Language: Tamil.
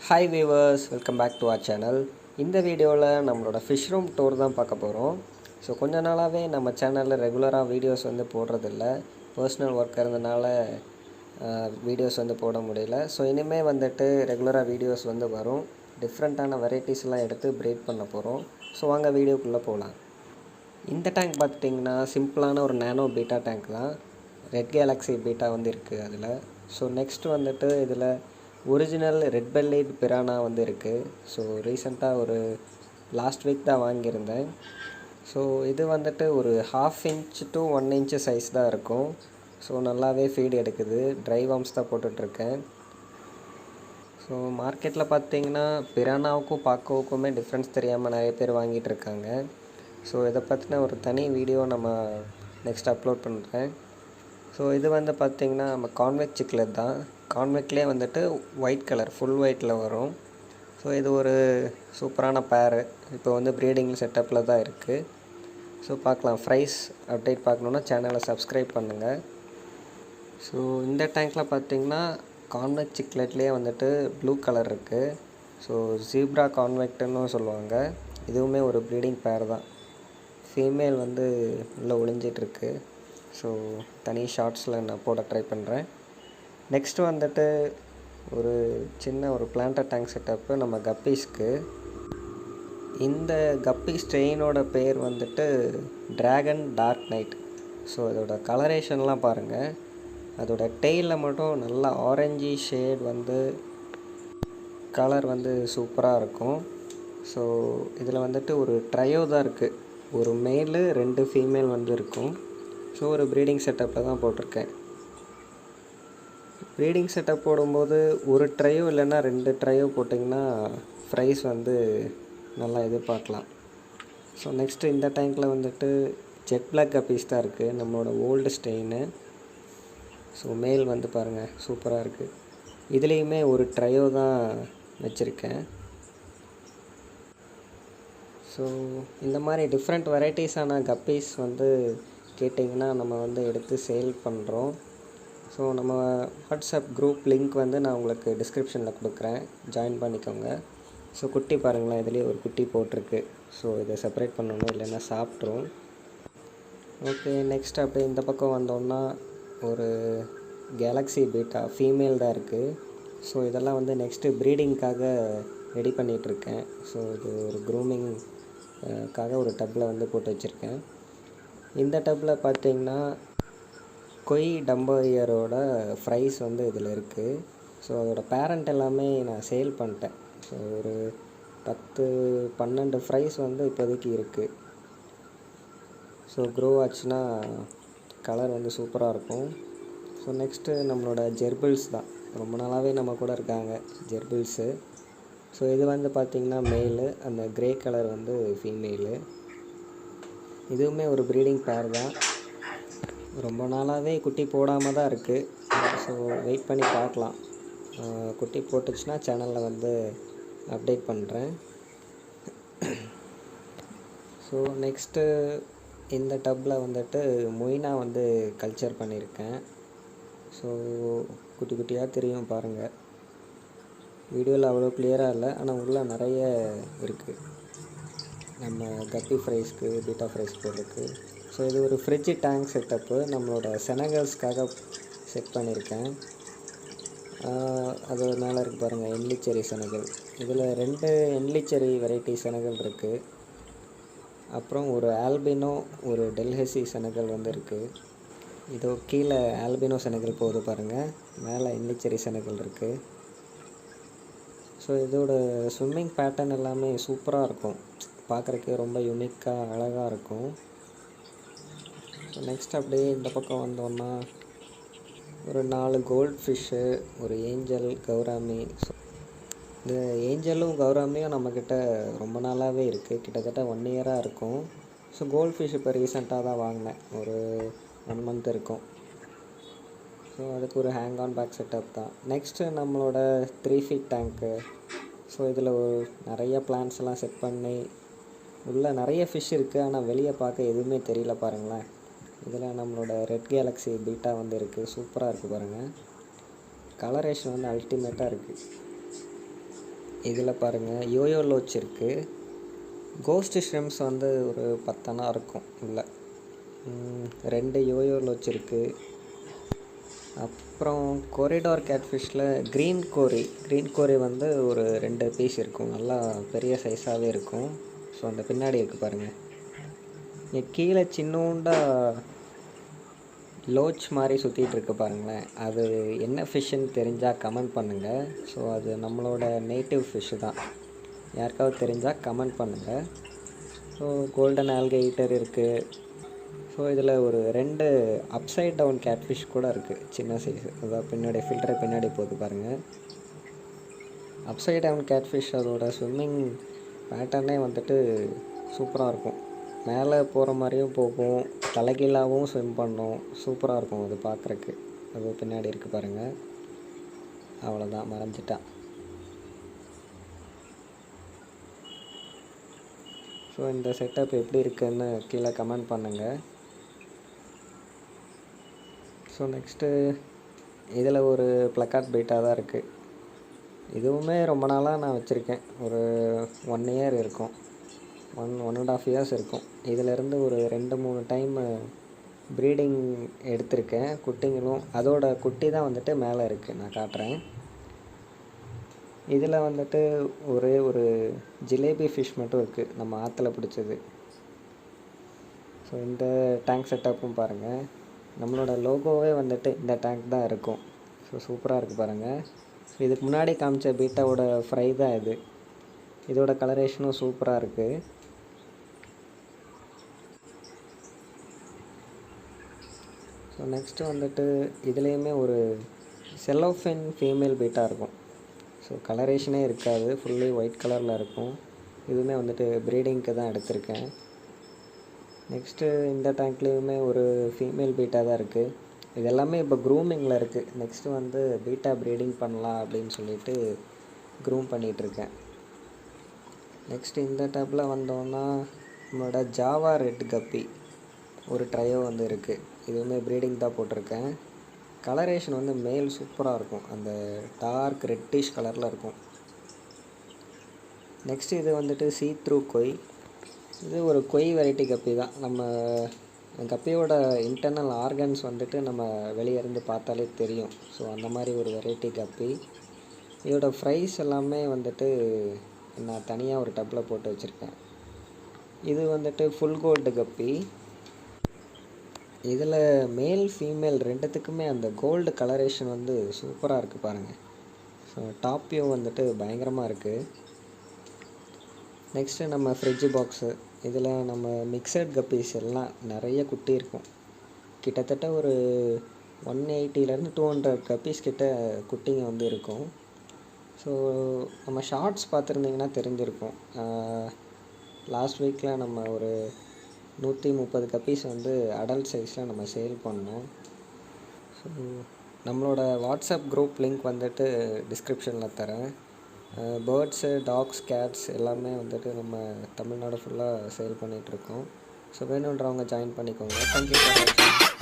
Hi viewers, welcome back to our channel. இந்த வீடியோவில் நம்மளோட ஃபிஷ் ரூம் டூர் தான் பார்க்க போகிறோம். ஸோ கொஞ்ச நாளாகவே நம்ம சேனலில் ரெகுலராக வீடியோஸ் வந்து போடுறதில்ல. பர்சனல் ஒர்க் இருந்தனால வீடியோஸ் வந்து போட முடியல. ஸோ இனிமேல் வந்துட்டு ரெகுலராக வீடியோஸ் வந்து வரும். டிஃப்ரெண்ட்டான வெரைட்டிஸ்லாம் எடுத்து ப்ரீட் பண்ண போகிறோம். ஸோ வாங்க வீடியோக்குள்ளே போகலாம். இந்த டேங்க் பார்த்துட்டிங்கன்னா சிம்பிளான ஒரு நேனோ பீட்டா டேங்க் தான். ரெட் கேலக்ஸி பீட்டா வந்து இருக்குது அதில். ஸோ நெக்ஸ்ட் வந்துட்டு இதில் ஒரிஜினல் ரெட் பெல்லிட் பிரானா வந்து இருக்குது. ஸோ ரீசெண்டாக ஒரு லாஸ்ட் வீக் தான் வாங்கியிருந்தேன். ஸோ இது வந்துட்டு ஒரு 1/2 inch to 1 inch சைஸ் தான் இருக்கும். ஸோ நல்லாவே ஃபீட் எடுக்குது. ட்ரை வார்ம்ஸ் தான் போட்டுட்ருக்கேன். ஸோ மார்க்கெட்டில் பார்த்தீங்கன்னா பிரானாவுக்கும் பாக்கோவுக்குமே டிஃப்ரென்ஸ் தெரியாமல் நிறைய பேர் வாங்கிட்டு இருக்காங்க. ஸோ இதை பற்றின ஒரு தனி வீடியோ நம்ம நெக்ஸ்ட் அப்லோட் பண்ணுறேன். ஸோ இது வந்து பார்த்திங்கன்னா நம்ம கான்வெக்ட் சிக்லெட் தான். கான்வெக்ட்லேயே வந்துட்டு ஒயிட் கலர் ஃபுல் ஒயிட்டில் வரும். ஸோ இது ஒரு சூப்பரான பேரு. இப்போ வந்து ப்ரீடிங் செட்டப்பில் தான் இருக்குது. ஸோ பார்க்கலாம். ப்ரைஸ் அப்டேட் பார்க்கணுன்னா சேனலை சப்ஸ்கிரைப் பண்ணுங்கள். ஸோ இந்த டேங்க்கில் பார்த்திங்கன்னா கான்வெக்ட் சிக்லெட்லேயே வந்துட்டு ப்ளூ கலர் இருக்குது. ஸோ ஜீப்ரா கான்வெக்ட்னு சொல்லுவாங்க. இதுவுமே ஒரு ப்ரீடிங் பேர் தான். ஃபீமேல் வந்து உள்ளே ஒளிஞ்சிட்ருக்கு. ஸோ தனி ஷார்ட்ஸில் நான் போட ட்ரை பண்ணுறேன். நெக்ஸ்ட்டு வந்துட்டு ஒரு சின்ன ஒரு பிளான்டர் டேங்க் செட்டப்பு நம்ம கப்பீஸ்க்கு. இந்த கப்பி ஸ்ட்ரெயினோட பேர் வந்துட்டு ட்ராகன் டார்க் நைட். ஸோ அதோட கலரேஷன்லாம் பாருங்கள். அதோட டெய்லில் மட்டும் நல்லா ஆரஞ்சி ஷேட் வந்து கலர் வந்து சூப்பராக இருக்கும். ஸோ இதில் வந்துட்டு ஒரு ட்ரையோ தான் இருக்குது. ஒரு மேலு 2 ஃபீமேல் வந்து இருக்கும். ஸோ ஒரு ப்ரீடிங் செட்டப்பில் தான் போட்டிருக்கேன். ப்ரீடிங் செட்டப் போடும்போது ஒரு ட்ரையோ இல்லைன்னா 2 ட்ரையோ போட்டிங்கன்னா ப்ரைஸ் வந்து நல்லா எதிர்பார்க்கலாம். ஸோ நெக்ஸ்ட்டு இந்த டேங்க்கில் வந்துட்டு ஜெட் பிளாக் கப்பீஸ் தான் இருக்குது. நம்மளோட ஓல்டு ஸ்டெயினு. ஸோ மேல் வந்து பாருங்கள் சூப்பராக இருக்குது. இதுலேயுமே ஒரு ட்ரையோ தான் வச்சுருக்கேன். ஸோ இந்த மாதிரி டிஃப்ரெண்ட் வெரைட்டிஸான கப்பீஸ் வந்து கேட்டிங்கன்னா நம்ம வந்து எடுத்து சேல் பண்ணுறோம். ஸோ நம்ம வாட்ஸ்அப் குரூப் லிங்க் வந்து நான் உங்களுக்கு டிஸ்கிரிப்ஷனில் கொடுக்குறேன். ஜாயின் பண்ணிக்கோங்க. ஸோ குட்டி பாருங்களேன், இதுலேயே ஒரு குட்டி போட்டிருக்கு. ஸோ இதை செப்பரேட் பண்ணணும், இல்லைன்னா சாப்பிட்ரும். ஓகே, நெக்ஸ்ட் அப்படியே இந்த பக்கம் வந்தோன்னா ஒரு கேலக்ஸி பீட்டா ஃபீமேல் தான் இருக்குது. ஸோ இதெல்லாம் வந்து நெக்ஸ்ட்டு ப்ரீடிங்க்காக ரெடி பண்ணிகிட்ருக்கேன். ஸோ இது ஒரு க்ரூமிங்காக ஒரு டப்பில் வந்து போட்டு வச்சுருக்கேன். இந்த டப்பில் பார்த்திங்கன்னா கொய் டம்பரியரோட ப்ரைஸ் வந்து இதில் இருக்குது. ஸோ அதோடய பேரண்ட் எல்லாமே நான் சேல் பண்ணிட்டேன். ஸோ ஒரு 10-12 ப்ரைஸ் வந்து இப்போதைக்கு இருக்குது. ஸோ க்ரோ ஆச்சுன்னா கலர் வந்து சூப்பராக இருக்கும். ஸோ நெக்ஸ்ட்டு நம்மளோட ஜெர்பில்ஸ் தான். ரொம்ப நாளாகவே நம்ம கூட இருக்காங்க ஜெர்பில்ஸு. ஸோ இது வந்து பார்த்திங்கன்னா மெயிலு, அந்த க்ரே கலர் வந்து ஃபீமேலு. இதுவுமே ஒரு ப்ரீடிங் பேர் தான். ரொம்ப நாளாகவே குட்டி போடாமல் தான் இருக்குது. ஸோ வெயிட் பண்ணி பார்க்கலாம். குட்டி போட்டுச்சுன்னா சேனலில் வந்து அப்டேட் பண்ணுறேன். ஸோ நெக்ஸ்ட்டு இந்த டப்பில் வந்துட்டு மொய்னா வந்து கல்ச்சர் பண்ணியிருக்கேன். ஸோ குட்டி குட்டியாக தெரியும் பாருங்கள். வீடியோவில் அவ்வளோ கிளியராக இல்லை, ஆனால் உள்ளே நிறைய இருக்குது. நம்ம கப்பி ஃப்ரைஸ்க்கு பீட்டா ஃப்ரைஸ் போடுறதுக்கு. ஸோ இது ஒரு ஃப்ரிட்ஜ் டேங்க் செட்டப்பு. நம்மளோட செனகல்ஸ்க்காக செட் பண்ணியிருக்கேன். அது மேலே இருக்குது பாருங்கள், என்லிச்செரி செனகல். இதில் 2 என்லிச்செரி வெரைட்டி செனகல் இருக்குது. அப்புறம் ஒரு ஆல்பினோ, ஒரு டெல்ஹெசி செனகல் வந்து இருக்குது. இதோ கீழே ஆல்பினோ செனகல் போகுது பாருங்கள், மேலே என்லிச்செரி செனகல் இருக்குது. ஸோ இதோட ஸ்விம்மிங் பேட்டர்ன் எல்லாமே சூப்பராக இருக்கும். பார்க்குறக்கே ரொம்ப யூனிக்காக அழகாக இருக்கும். ஸோ நெக்ஸ்ட் அப்படியே இந்த பக்கம் வந்தோன்னா ஒரு 4 கோல்ட் ஃபிஷ்ஷு, ஒரு ஏஞ்சல், கௌராமி. ஸோ இந்த ஏஞ்சலும் கௌராமியும் நம்மக்கிட்ட ரொம்ப நாளாகவே இருக்குது. கிட்டத்தட்ட 1 இயராக இருக்கும். ஸோ கோல்ட் ஃபிஷ் இப்போ ரீசெண்டாக தான் வாங்கினேன். ஒரு 1 month இருக்கும். ஸோ அதுக்கு ஒரு ஹேங் ஆன் பேக் செட்டப் தான். நெக்ஸ்ட்டு நம்மளோட 3 feet டேங்க்கு. ஸோ இதில் ஒரு நிறைய பிளான்ஸ் எல்லாம் செட் பண்ணி உள்ளே நிறைய ஃபிஷ் இருக்குது. ஆனால் வெளியே பார்க்க எதுவுமே தெரியல பாருங்களேன். இதில் நம்மளோட ரெட் கேலக்ஸி பீட்டா வந்து இருக்குது. சூப்பராக இருக்குது பாருங்கள். கலரேஷன் வந்து அல்டிமேட்டாக இருக்குது. இதில் பாருங்கள் யோயோ லோச் இருக்குது. கோஸ்ட் ஷ்ரிம்ப்ஸ் வந்து ஒரு 10 இருக்கும் இல்லை. 2 யோயோ லோச் இருக்குது. அப்புறம் கொரிடார் கேட்ஃபிஷ்ஷில் க்ரீன் கோரி வந்து ஒரு 2 பீஸ் இருக்கும். நல்லா பெரிய சைஸாகவே இருக்கும். ஸோ அந்த பின்னாடி இருக்குது பாருங்கள். இங்கே கீழே சின்னோண்டா லோச் மாதிரி சுற்றிட்டு இருக்கு பாருங்களேன். அது என்ன ஃபிஷ்ஷுன்னு தெரிஞ்சால் கமெண்ட் பண்ணுங்கள். ஸோ அது நம்மளோட நேட்டிவ் ஃபிஷ்ஷு தான். யாருக்காவது தெரிஞ்சால் கமெண்ட் பண்ணுங்கள். ஸோ கோல்டன் ஆல்கைட்டர் இருக்குது. ஸோ இதில் ஒரு 2 அப்சைட் டவுன் கேட்ஃபிஷ் கூட இருக்குது, சின்ன சைஸு. அதாவது பின்னாடி ஃபில்டர் பின்னாடி போகுது பாருங்கள். அப்சைட் டவுன் கேட்ஃபிஷ் அதோட ஸ்விம்மிங் பேட்டர்னே வந்துட்டு சூப்பராக இருக்கும். மேலே போகிற மாதிரியும் போகும், தலைகீழாகவும் ஸ்விம் பண்ணும். சூப்பராக இருக்கும் அது பார்க்குறக்கு. அது பின்னாடி இருக்குது பாருங்கள். அவ்வளோதான், மறைஞ்சிட்டான். ஸோ இந்த செட்டப் எப்படி இருக்குதுன்னு கீழே கமெண்ட் பண்ணுங்கள். ஸோ நெக்ஸ்ட்டு இதில் ஒரு ப்ளக்கார்ட் பீட்டாக தான் இருக்குது. இதுவுமே ரொம்ப நாளாக நான் வச்சுருக்கேன். ஒரு 1 இயர் இருக்கும், 1.5 இயர்ஸ் இருக்கும். இதிலேருந்து ஒரு 2-3 டைம் ப்ரீடிங் எடுத்திருக்கேன். குட்டிங்களும் அதோட குட்டி தான் வந்துட்டு மேலே இருக்குது, நான் காட்டுறேன். இதில் வந்துட்டு ஒரே ஒரு ஜிலேபி ஃபிஷ் மட்டும் இருக்குது, நம்ம ஆற்றுல பிடிச்சது. ஸோ இந்த டேங்க் செட்டப்பும் பாருங்கள். நம்மளோட லோகோவே வந்துட்டு இந்த டேங்க் தான் இருக்கும். ஸோ சூப்பராக இருக்குது பாருங்கள். ஸோ இதுக்கு முன்னாடி காமிச்ச பீட்டாவோட ஃப்ரை தான் இது. இதோட கலரேஷனும் சூப்பராக இருக்குது. ஸோ நெக்ஸ்ட்டு வந்துட்டு இதுலேயுமே ஒரு செல்லோஃபின் ஃபீமேல் பீட்டா இருக்கும். ஸோ கலரேஷனே இருக்காது, ஃபுல்லி ஒயிட் கலரில் இருக்கும். இதுவுமே வந்துட்டு ப்ரீடிங்க்கு தான் எடுத்திருக்கேன். நெக்ஸ்ட்டு இந்த டேங்க்லேயுமே ஒரு ஃபீமேல் பீட்டா தான் இருக்குது. இது எல்லாமே இப்போ க்ரூமிங்கில் இருக்குது. நெக்ஸ்ட்டு வந்து பீட்டா ப்ரீடிங் பண்ணலாம் அப்படின்னு சொல்லிட்டு க்ரூம் பண்ணிகிட்ருக்கேன். நெக்ஸ்ட்டு இந்த டேப்பில் வந்தோன்னா நம்மளோட ஜாவா ரெட் கப்பி ஒரு ட்ரையோ வந்து இருக்குது. இதுவுமே ப்ரீடிங் தான் போட்டிருக்கேன். கலரேஷன் வந்து மேல் சூப்பராக இருக்கும், அந்த டார்க் ரெட்டிஷ் கலரில் இருக்கும். நெக்ஸ்ட்டு இது வந்துட்டு சீ த்ரூ கொய். இது ஒரு கொய் வெரைட்டி கப்பி தான். நம்ம கப்பியோட இன்டர்னல் ஆர்கன்ஸ் வந்துட்டு நம்ம வெளியே இருந்து பார்த்தாலே தெரியும். ஸோ அந்த மாதிரி ஒரு வெரைட்டி கப்பி. இதோட ஃப்ரைஸ் எல்லாமே வந்துட்டு நான் தனியாக ஒரு டப்பில் போட்டு வச்சுருக்கேன். இது வந்துட்டு ஃபுல் கோல்டு கப்பி. இதில் மேல் ஃபீமேல் ரெண்டுத்துக்குமே அந்த கோல்டு கலரேஷன் வந்து சூப்பராக இருக்குது பாருங்கள். ஸோ டாப் வியூ வந்துட்டு பயங்கரமாக இருக்குது. நெக்ஸ்ட்டு நம்ம ஃப்ரிட்ஜ் பாக்ஸு. இதில் நம்ம மிக்சட் கப்பீஸ் எல்லாம் நிறைய குட்டி இருக்கும். கிட்டத்தட்ட ஒரு 180 to 200 கப்பீஸ் கிட்ட குட்டிங்க வந்து இருக்கும். ஸோ நம்ம ஷார்ட்ஸ் பார்த்துருந்திங்கன்னா தெரிஞ்சிருக்கும். லாஸ்ட் வீக்கில் நம்ம ஒரு 130 கப்பீஸ் வந்து அடல்ட் சைஸில் நம்ம சேல் பண்ணோம். ஸோ நம்மளோட வாட்ஸ்அப் குரூப் லிங்க் வந்துட்டு டிஸ்கிரிப்ஷனில் தரேன். பேர்ட்ஸு, டாக்ஸ், கேட்ஸ் எல்லாமே வந்துட்டு நம்ம தமிழ்நாடு ஃபுல்லாக சேல் பண்ணிகிட்ருக்கோம். ஸோ வேணுன்றவங்க ஜாயின் பண்ணிக்கோங்க. தேங்க்யூ ஃபார் வாட்சிங்.